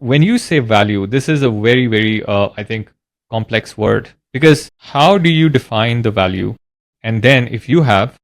when you say value, this is a very, very, I think, complex word, because how do you define the value? And then if you have,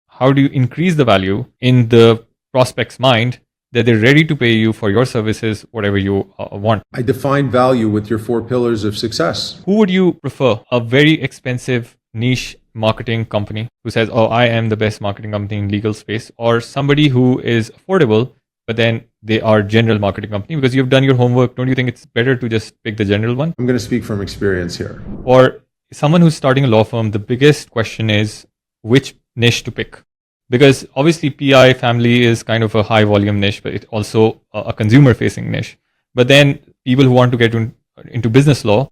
how do you increase the value in the prospect's mind that they're ready to pay you for your services, whatever you want? I define value with your 4 pillars of success. Who would you prefer? A very expensive niche marketing company who says, oh, I am the best marketing company in legal space, or somebody who is affordable, but then they are general marketing company? Because you've done your homework, don't you think it's better to just pick the general one? I'm going to speak from experience here. Or someone who's starting a law firm, the biggest question is which niche to pick. Because obviously PI family is kind of a high volume niche, but it's also a consumer facing niche. But then people who want to get into business law,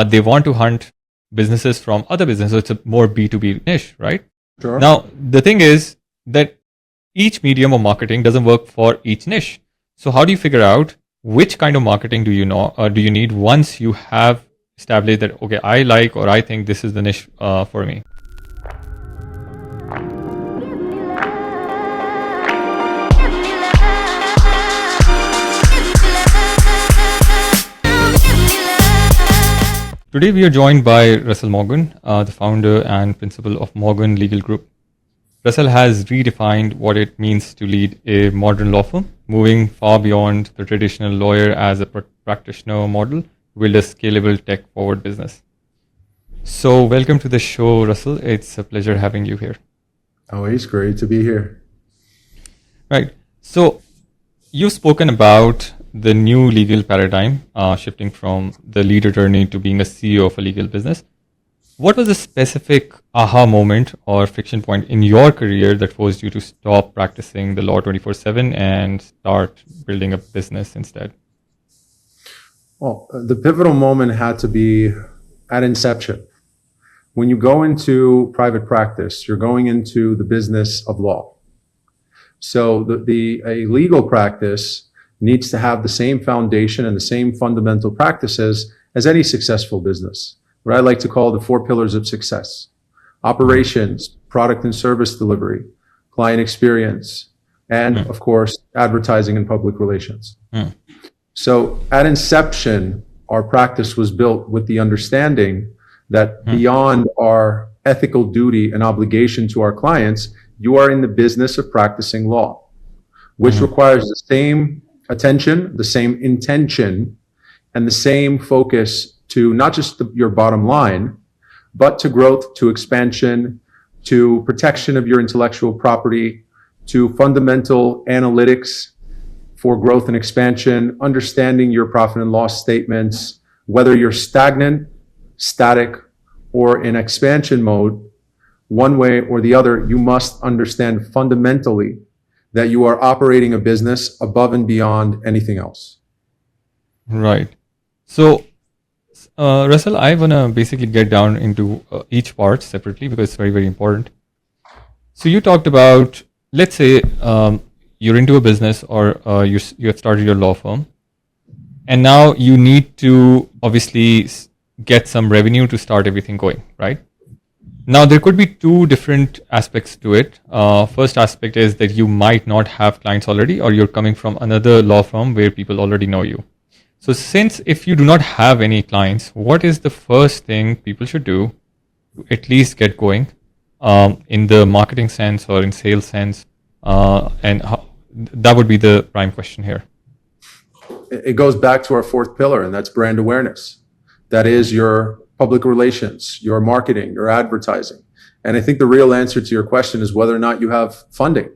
they want to hunt businesses from other businesses. So it's a more B2B niche, right? Sure. Now, the thing is that each medium of marketing doesn't work for each niche. So how do you figure out which kind of marketing do you know, or do you need once you have established that, okay, I like, or I think this is the niche for me? Today we are joined by Russel Morgan, the founder and principal of Morgan Legal Group. Russel has redefined what it means to lead a modern law firm, moving far beyond the traditional lawyer as a practitioner model to build a scalable tech-forward business. So welcome to the show, Russel. It's a pleasure having you here. Always great to be here. Right. So you've spoken about the new legal paradigm, shifting from the lead attorney to being a CEO of a legal business. What was a specific aha moment or friction point in your career that forced you to stop practicing the law 24/7 and start building a business instead? Well, the pivotal moment had to be at inception. When you go into private practice, you're going into the business of law. So a legal practice needs to have the same foundation and the same fundamental practices as any successful business. What I like to call the 4 pillars of success: operations, product and service delivery, client experience, and of course, advertising and public relations. So at inception, our practice was built with the understanding that beyond our ethical duty and obligation to our clients, you are in the business of practicing law, which requires the same attention, the same intention, and the same focus to not just your bottom line, but to growth, to expansion, to protection of your intellectual property, to fundamental analytics for growth and expansion, understanding your profit and loss statements, whether you're stagnant, static, or in expansion mode, one way or the other, you must understand fundamentally that you are operating a business above and beyond anything else. Right. So, Russel, I want to basically get down into each part separately because it's very, very important. So you talked about, let's say you're into a business, or you have started your law firm, and now you need to obviously get some revenue to start everything going, right? Now, there could be 2 different aspects to it. First aspect is that you might not have clients already, or you're coming from another law firm where people already know you. So since if you do not have any clients, what is the first thing people should do to at least get going in the marketing sense or in sales sense? And that would be the prime question here. It goes back to our 4th pillar, and that's brand awareness. That is your public relations, your marketing, your advertising. And I think the real answer to your question is whether or not you have funding.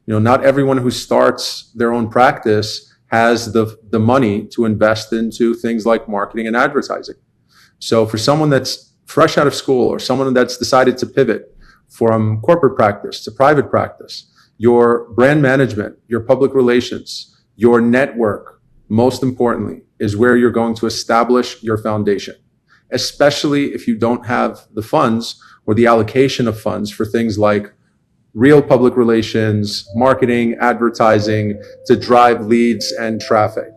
You know, not everyone who starts their own practice has the money to invest into things like marketing and advertising. So for someone that's fresh out of school, or someone that's decided to pivot from corporate practice to private practice, your brand management, your public relations, your network, most importantly, is where you're going to establish your foundation, especially if you don't have the funds or the allocation of funds for things like real public relations, marketing, advertising to drive leads and traffic.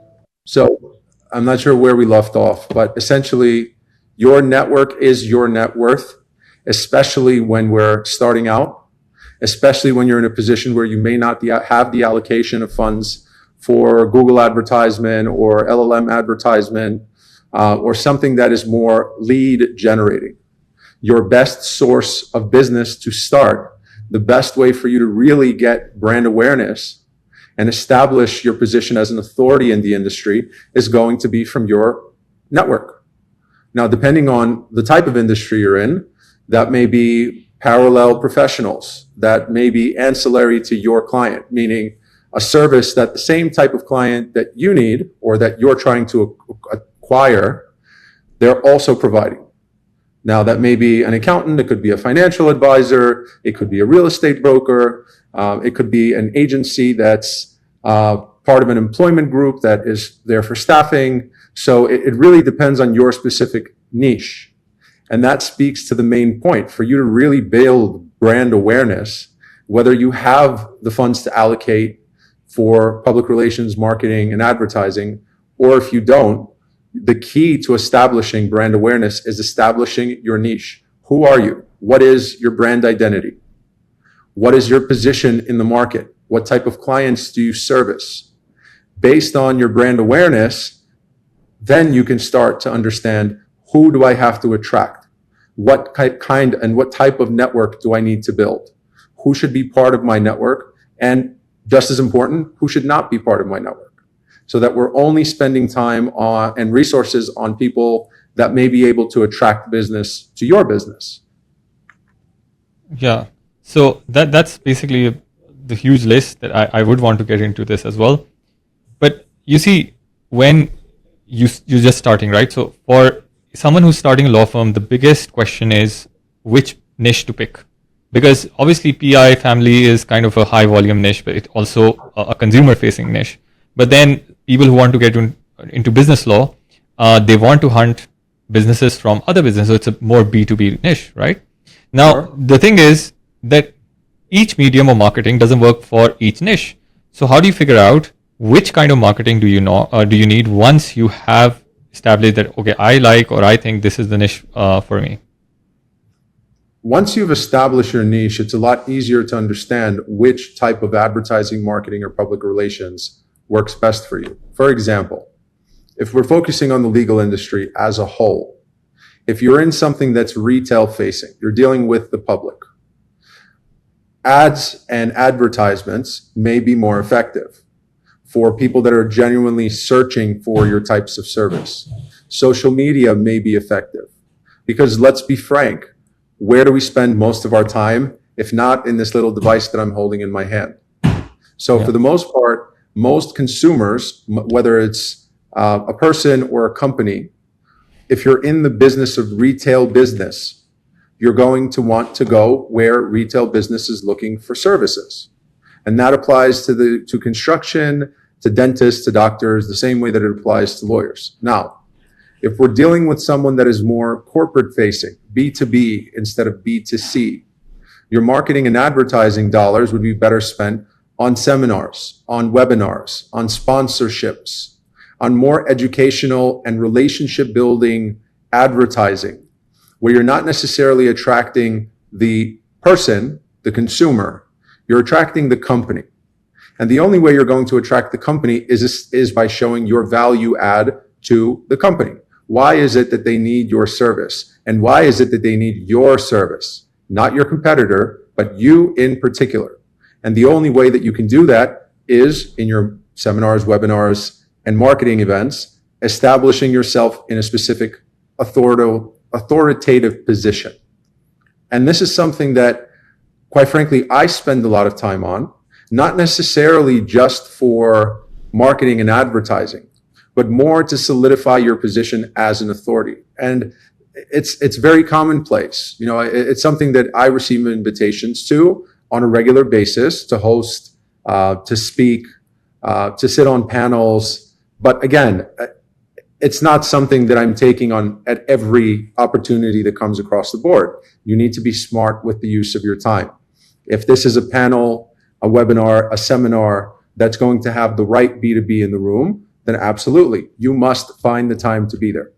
So I'm not sure where we left off, but essentially your network is your net worth, especially when we're starting out, especially when you're in a position where you may not have the allocation of funds for Google advertisement or LLM advertisement, or something that is more lead generating. Your best source of business to start, the best way for you to really get brand awareness and establish your position as an authority in the industry is going to be from your network. Now, depending on the type of industry you're in, that may be parallel professionals, that may be ancillary to your client, meaning a service that the same type of client that you need or that you're trying to acquire, they're also providing. Now, that may be an accountant, it could be a financial advisor, it could be a real estate broker, it could be an agency that's part of an employment group that is there for staffing. So it really depends on your specific niche. And that speaks to the main point. For you to really build brand awareness, whether you have the funds to allocate for public relations, marketing, and advertising, or if you don't, the key to establishing brand awareness is establishing your niche. Who are you? What is your brand identity? What is your position in the market? What type of clients do you service? Based on your brand awareness, then you can start to understand, who do I have to attract? What kind and what type of network do I need to build? Who should be part of my network? And just as important, who should not be part of my network? So that we're only spending time on and resources on people that may be able to attract business to your business. Yeah. So that's basically the huge list that I would want to get into this as well. But you see, when you're just starting, right? So for someone who's starting a law firm, the biggest question is which niche to pick. Because obviously PI family is kind of a high volume niche, but it's also a consumer facing niche. But then people who want to get into business law, they want to hunt businesses from other businesses. So it's a more B2B niche, right? Now, Sure. The thing is that each medium of marketing doesn't work for each niche. So how do you figure out which kind of marketing do you need once you have established that, okay, I like or I think this is the niche for me? Once you've established your niche, it's a lot easier to understand which type of advertising, marketing, or public relations works best for you. For example, if we're focusing on the legal industry as a whole, if you're in something that's retail facing, you're dealing with the public, ads and advertisements may be more effective for people that are genuinely searching for your types of service. Social media may be effective because, let's be frank, where do we spend most of our time if not in this little device that I'm holding in my hand? So for the most part, most consumers, whether it's a person or a company, if you're in the business of retail business, you're going to want to go where retail business is looking for services. And that applies to construction, to dentists, to doctors, the same way that it applies to lawyers. Now, if we're dealing with someone that is more corporate facing, B2B instead of B2C, your marketing and advertising dollars would be better spent on seminars, on webinars, on sponsorships, on more educational and relationship building advertising, where you're not necessarily attracting the person, the consumer, you're attracting the company. And the only way you're going to attract the company is by showing your value add to the company. Why is it that they need your service? And why is it that they need your service? Not your competitor, but you in particular. And the only way that you can do that is in your seminars, webinars, and marketing events, establishing yourself in a specific authoritative position. And this is something that, quite frankly, I spend a lot of time on, not necessarily just for marketing and advertising, but more to solidify your position as an authority. And it's very commonplace. You know, it's something that I receive invitations to on a regular basis, to host, to speak, to sit on panels. But again, it's not something that I'm taking on at every opportunity that comes across the board. You need to be smart with the use of your time. If this is a panel, a webinar, a seminar that's going to have the right B2B in the room, then absolutely, you must find the time to be there.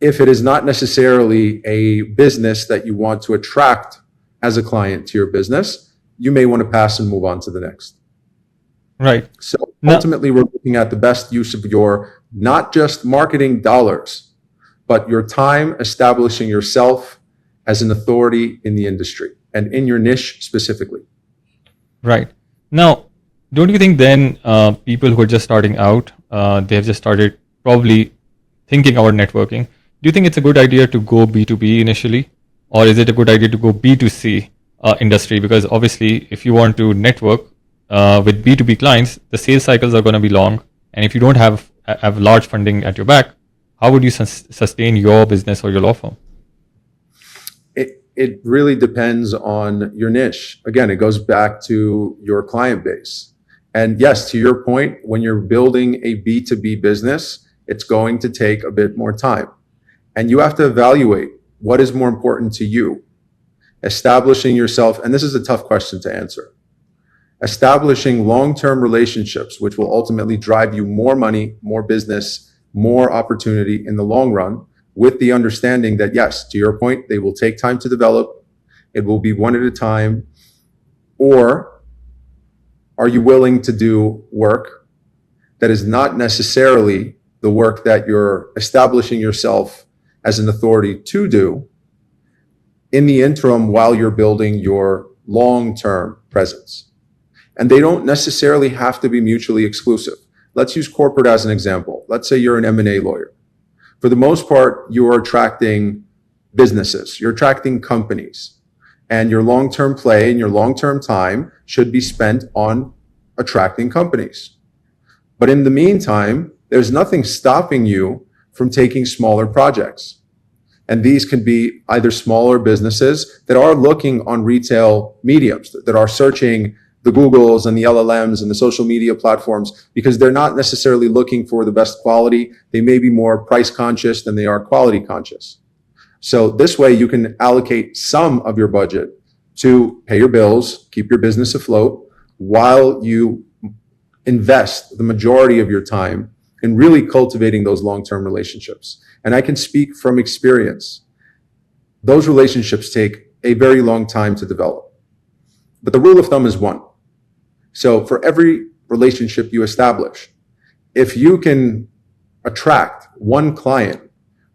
If it is not necessarily a business that you want to attract as a client to your business, you may want to pass and move on to the next. Right. So Now, ultimately, we're looking at the best use of your not just marketing dollars, but your time establishing yourself as an authority in the industry and in your niche specifically. right. Now, don't you think then people who are just starting out, they have just started probably thinking about networking. Do you think it's a good idea to go B2B initially? Or is it a good idea to go B2C industry? Because obviously, if you want to network with B2B clients, the sales cycles are going to be long. And if you don't have large funding at your back, how would you sustain your business or your law firm? It really depends on your niche. Again, it goes back to your client base. And yes, to your point, when you're building a B2B business, it's going to take a bit more time. And you have to evaluate what is more important to you. Establishing yourself, and this is a tough question to answer, establishing long-term relationships, which will ultimately drive you more money, more business, more opportunity in the long run, with the understanding that, yes, to your point, they will take time to develop. It will be one at a time. Or are you willing to do work that is not necessarily the work that you're establishing yourself as an authority to do in the interim while you're building your long-term presence? And they don't necessarily have to be mutually exclusive. Let's use corporate as an example. Let's say you're an M&A lawyer. For the most part, you are attracting businesses, you're attracting companies, and your long-term play and your long-term time should be spent on attracting companies. But in the meantime, there's nothing stopping you from taking smaller projects. And these can be either smaller businesses that are looking on retail mediums, that are searching the Googles and the LLMs and the social media platforms, because they're not necessarily looking for the best quality. They may be more price conscious than they are quality conscious. So this way you can allocate some of your budget to pay your bills, keep your business afloat, while you invest the majority of your time in really cultivating those long-term relationships. And I can speak from experience. Those relationships take a very long time to develop. But the rule of thumb is 1. So for every relationship you establish, if you can attract 1 client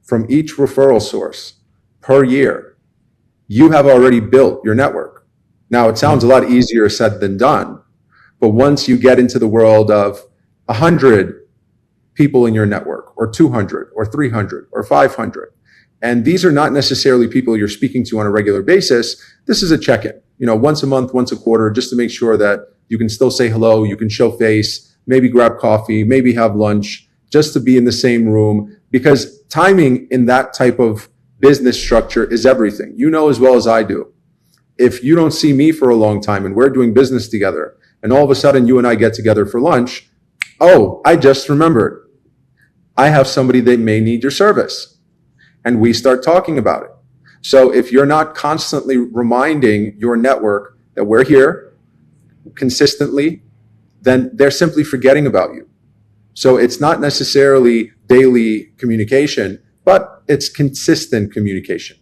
from each referral source per year, you have already built your network. Now, it sounds a lot easier said than done, but once you get into the world of 100 people in your network, or 200, or 300, or 500, and these are not necessarily people you're speaking to on a regular basis, this is a check-in, once a month, once a quarter, just to make sure that you can still say hello, you can show face, maybe grab coffee, maybe have lunch, just to be in the same room, because timing in that type of business structure is everything. You know as well as I do. If you don't see me for a long time and we're doing business together, and all of a sudden you and I get together for lunch, oh, I just remembered, I have somebody that may need your service. And we start talking about it. So if you're not constantly reminding your network that we're here consistently, then they're simply forgetting about you. So it's not necessarily daily communication, but it's consistent communication.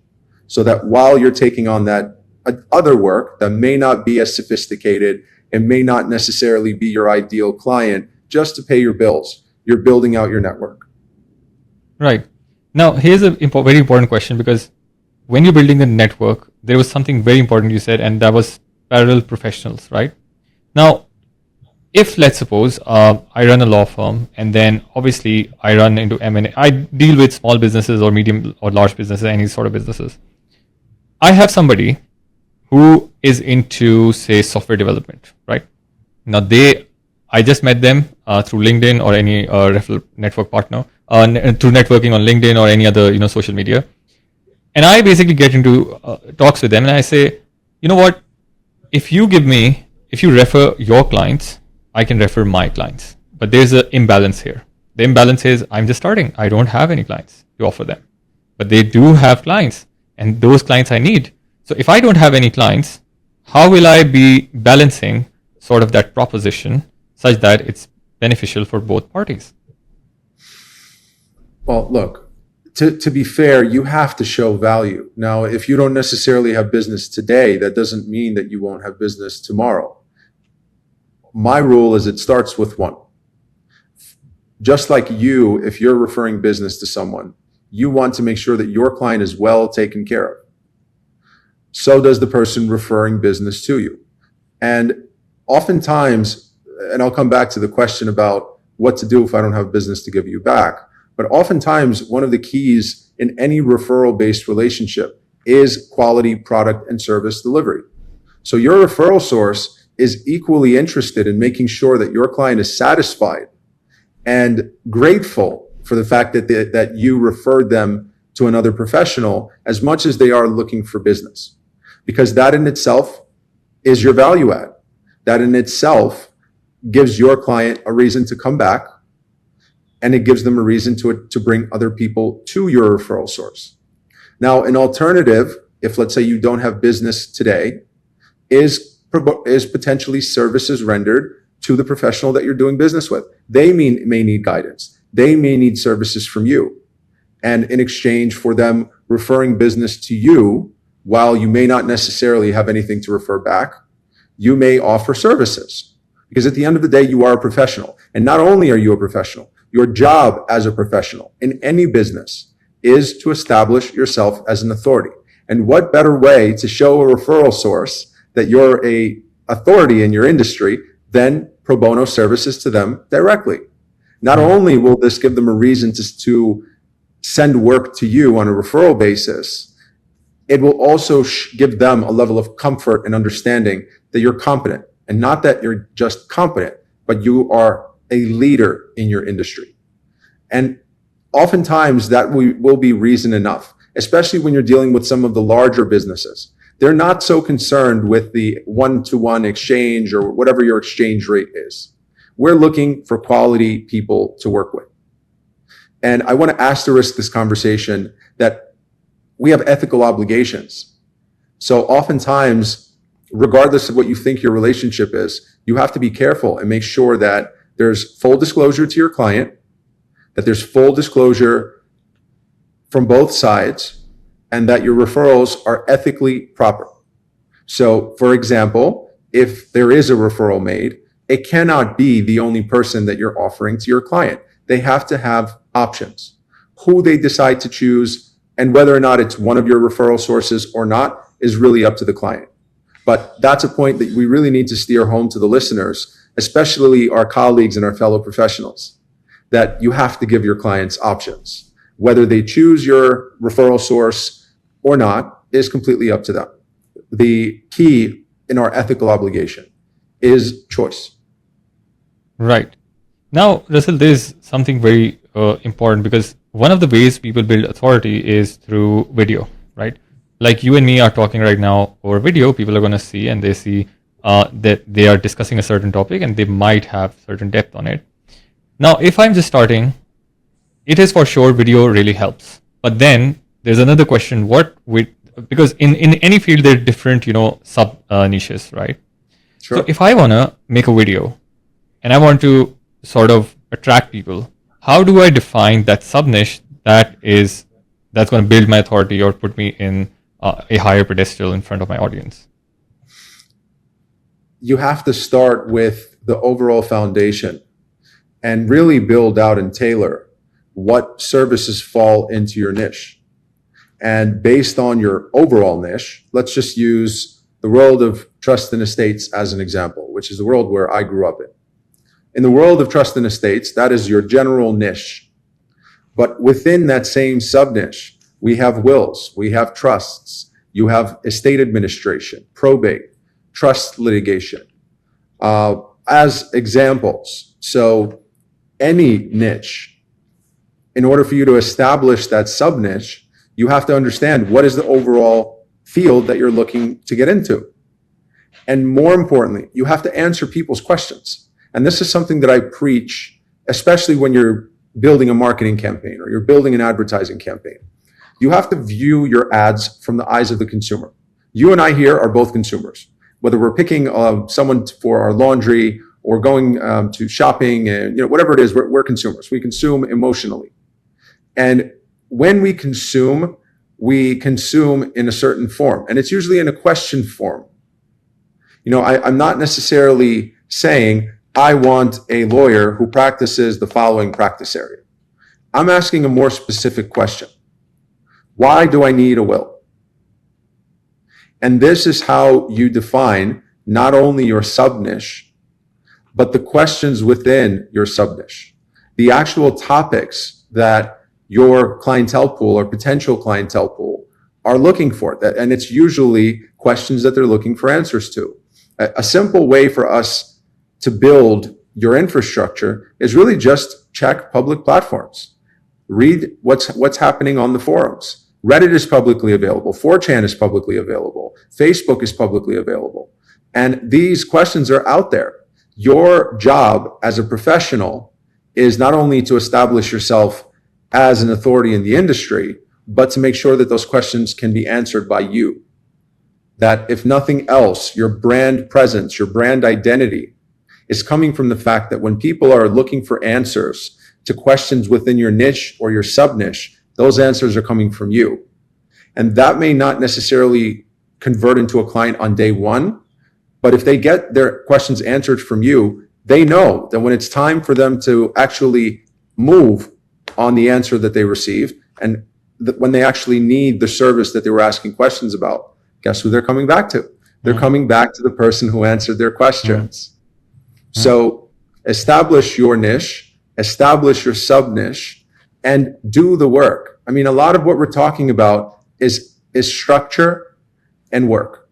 So that while you're taking on that other work that may not be as sophisticated and may not necessarily be your ideal client, just to pay your bills, you're building out your network. Right. Now, here's a very important question, because when you're building a network, there was something very important you said, and that was parallel professionals, right? Now, if let's suppose I run a law firm, and then obviously I run into M&A, I deal with small businesses or medium or large businesses, any sort of businesses. I have somebody who is into, say, software development, right? Now, I just met them through LinkedIn or any referral network partner, through networking on LinkedIn or any other, social media. And I basically get into talks with them, and I say, you know what, if you refer your clients, I can refer my clients. But there's an imbalance here. The imbalance is I'm just starting. I don't have any clients to offer them. But they do have clients, and those clients I need. So if I don't have any clients, how will I be balancing sort of that proposition such that it's beneficial for both parties? Well, look, to be fair, you have to show value. Now, if you don't necessarily have business today, that doesn't mean that you won't have business tomorrow. my rule is it starts with one. Just like you, if you're referring business to someone, you want to make sure that your client is well taken care of. So does the person referring business to you. And oftentimes, and I'll come back to the question about what to do if I don't have business to give you back, but oftentimes one of the keys in any referral-based relationship is quality product and service delivery. So your referral source is equally interested in making sure that your client is satisfied and grateful for the fact that you referred them to another professional as much as they are looking for business. Because that in itself is your value add. That in itself gives your client a reason to come back, and it gives them a reason to bring other people to your referral source. Now, an alternative, if let's say you don't have business today, is potentially services rendered to the professional that you're doing business with. They may need guidance. They may need services from you. And in exchange for them referring business to you, while you may not necessarily have anything to refer back, you may offer services. Because at the end of the day, you are a professional. And not only are you a professional, your job as a professional in any business is to establish yourself as an authority. And what better way to show a referral source that you're a authority in your industry than pro bono services to them directly? Not only will this give them a reason to send work to you on a referral basis, it will also give them a level of comfort and understanding that you're competent, and not that you're just competent, but you are a leader in your industry. And oftentimes that will be reason enough, especially when you're dealing with some of the larger businesses. They're not so concerned with the one-to-one exchange or whatever your exchange rate is. We're looking for quality people to work with. And I want to asterisk this conversation that we have ethical obligations. So oftentimes, regardless of what you think your relationship is, you have to be careful and make sure that there's full disclosure to your client, that there's full disclosure from both sides, and that your referrals are ethically proper. So, for example, if there is a referral made, it cannot be the only person that you're offering to your client. They have to have options. Who they decide to choose and whether or not it's one of your referral sources or not is really up to the client. But that's a point that we really need to steer home to the listeners, especially our colleagues and our fellow professionals, that you have to give your clients options. Whether they choose your referral source or not is completely up to them. The key in our ethical obligation is choice. Right. Now, Russell, there's something very important, because one of the ways people build authority is through video, right? Like you and me are talking right now over video, people are going to see, and they see that they are discussing a certain topic and they might have certain depth on it. Now, if I'm just starting, it is for sure video really helps. But then there's another question, because in any field there are different, sub niches, right? Sure. So if I want to make a video and I want to sort of attract people, how do I define that sub niche that's going to build my authority or put me in a higher pedestal in front of my audience? You have to start with the overall foundation and really build out and tailor what services fall into your niche. And based on your overall niche, let's just use the world of trust and estates as an example, which is the world where I grew up in. In the world of trust and estates, that is your general niche. But within that same sub-niche, we have wills, we have trusts, you have estate administration, probate, trust litigation, as examples. So any niche, in order for you to establish that sub-niche, you have to understand what is the overall field that you're looking to get into. And more importantly, you have to answer people's questions. And this is something that I preach, especially when you're building a marketing campaign or you're building an advertising campaign. You have to view your ads from the eyes of the consumer. You and I here are both consumers. Whether we're picking someone for our laundry or going to shopping and whatever it is, we're consumers. We consume emotionally. And when we consume in a certain form. And it's usually in a question form. I'm not necessarily saying, I want a lawyer who practices the following practice area. I'm asking a more specific question. Why do I need a will? And this is how you define not only your sub-niche, but the questions within your sub-niche. The actual topics that your clientele pool or potential clientele pool are looking for. And it's usually questions that they're looking for answers to. A simple way for us to build your infrastructure is really just check public platforms. Read what's happening on the forums. Reddit is publicly available. 4chan is publicly available. Facebook is publicly available. And these questions are out there. Your job as a professional is not only to establish yourself as an authority in the industry, but to make sure that those questions can be answered by you. That if nothing else, your brand presence, your brand identity is coming from the fact that when people are looking for answers to questions within your niche or your sub-niche, those answers are coming from you. And that may not necessarily convert into a client on day one, but if they get their questions answered from you, they know that when it's time for them to actually move on the answer that they received, and when they actually need the service that they were asking questions about, guess who they're coming back to? They're coming back to the person who answered their questions. So establish your niche, establish your sub-niche, and do the work. I mean, a lot of what we're talking about is structure and work.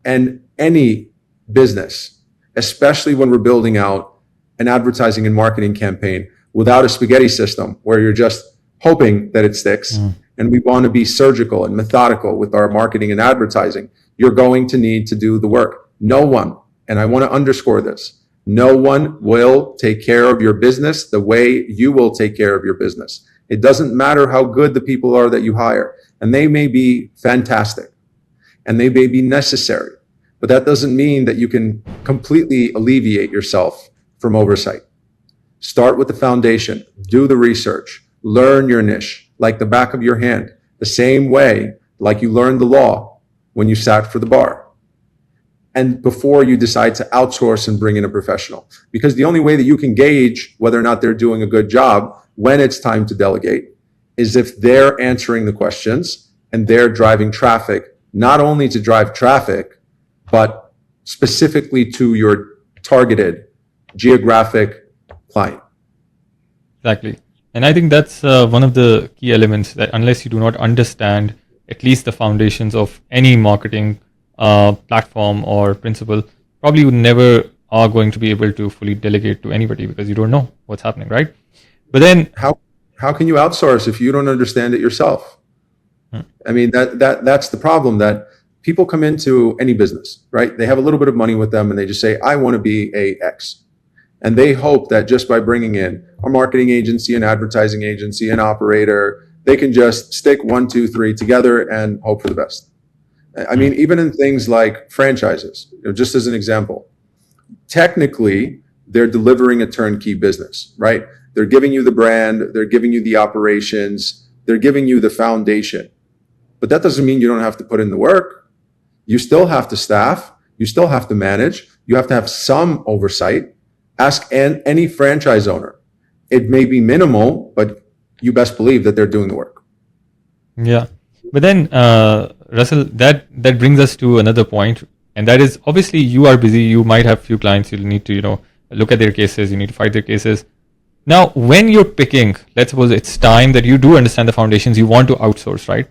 And any business, especially when we're building out an advertising and marketing campaign without a spaghetti system where you're just hoping that it sticks, and we want to be surgical and methodical with our marketing and advertising, you're going to need to do the work. No one, and I want to underscore this, no one will take care of your business the way you will take care of your business. It doesn't matter how good the people are that you hire, and they may be fantastic and they may be necessary, but that doesn't mean that you can completely alleviate yourself from oversight. Start with the foundation, do the research, learn your niche like the back of your hand, the same way like you learned the law when you sat for the bar. And before you decide to outsource and bring in a professional, because the only way that you can gauge whether or not they're doing a good job when it's time to delegate is if they're answering the questions and they're driving traffic, not only to drive traffic, but specifically to your targeted geographic client. Exactly. And I think that's one of the key elements, that unless you do not understand at least the foundations of any marketing platform or principle, probably you never are going to be able to fully delegate to anybody because you don't know what's happening, right? But then how can you outsource if you don't understand it yourself? I mean, that's the problem, that people come into any business, right? They have a little bit of money with them and they just say, I want to be a X. And they hope that just by bringing in a marketing agency, an advertising agency, an operator, they can just stick 1, 2, 3 together and hope for the best. I mean, even in things like franchises, just as an example, technically they're delivering a turnkey business, right? They're giving you the brand, they're giving you the operations, they're giving you the foundation. But that doesn't mean you don't have to put in the work. You still have to staff, you still have to manage, you have to have some oversight. Ask any franchise owner. It may be minimal, but you best believe that they're doing the work. Yeah. But then, Russell, that brings us to another point, and that is, obviously you are busy, you might have few clients, you'll need to, look at their cases, you need to fight their cases. Now, when you're picking, let's suppose it's time that you do understand the foundations, you want to outsource, right?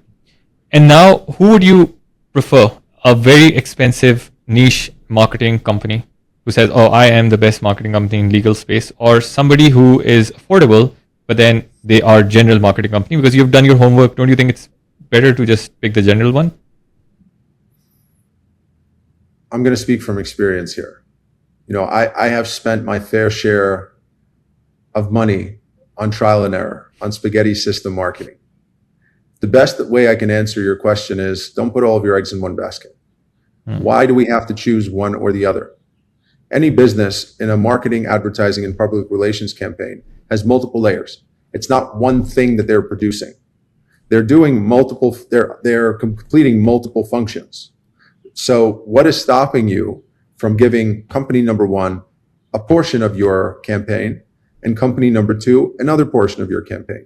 And now, who would you prefer? A very expensive niche marketing company who says, oh, I am the best marketing company in legal space, or somebody who is affordable, but then they are general marketing company? Because you've done your homework, don't you think it's better to just pick the general one? I'm going to speak from experience here. I have spent my fair share of money on trial and error, on spaghetti system marketing. The best way I can answer your question is, don't put all of your eggs in one basket. Why do we have to choose one or the other? Any business in a marketing, advertising, and public relations campaign has multiple layers. It's not one thing that they're producing. They're doing multiple, they're completing multiple functions. So what is stopping you from giving company number one a portion of your campaign, and company number two, another portion of your campaign.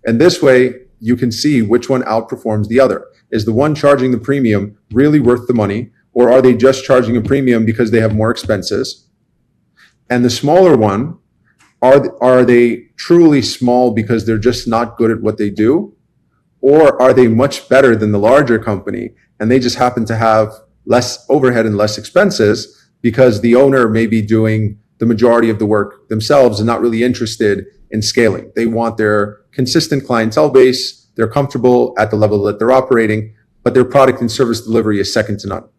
And this way, you can see which one outperforms the other. Is the one charging the premium really worth the money, or are they just charging a premium because they have more expenses? And the smaller one, are they truly small because they're just not good at what they do? Or are they much better than the larger company and they just happen to have less overhead and less expenses because the owner may be doing the majority of the work themselves and not really interested in scaling? They want their consistent clientele base. They're comfortable at the level that they're operating, but their product and service delivery is second to none.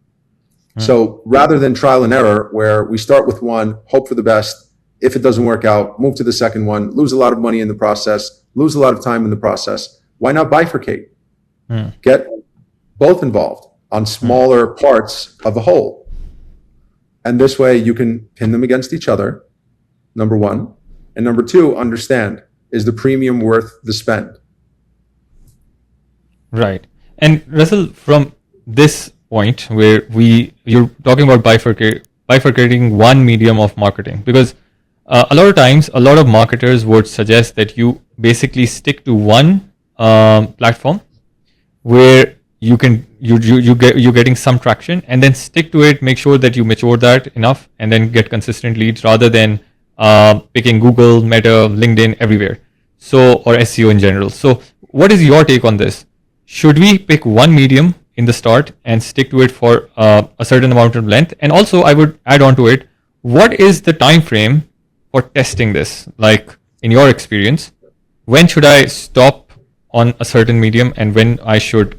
So rather than trial and error, where we start with one, hope for the best, if it doesn't work out, move to the second one, lose a lot of money in the process, lose a lot of time in the process, why not bifurcate? Get both involved on smaller parts of a whole. And this way you can pin them against each other, number one. And number two, understand, is the premium worth the spend? Right. And Russell, from this point where you're talking about bifurcating one medium of marketing, because a lot of times, a lot of marketers would suggest that you basically stick to one platform where you're getting some traction, and then stick to it, make sure that you mature that enough, and then get consistent leads rather than picking Google, Meta, LinkedIn, everywhere. So, or SEO in general. So what is your take on this? Should we pick one medium in the start and stick to it for a certain amount of length? And also, I would add on to it, what is the time frame for testing this? Like, in your experience, when should I stop on a certain medium and when I should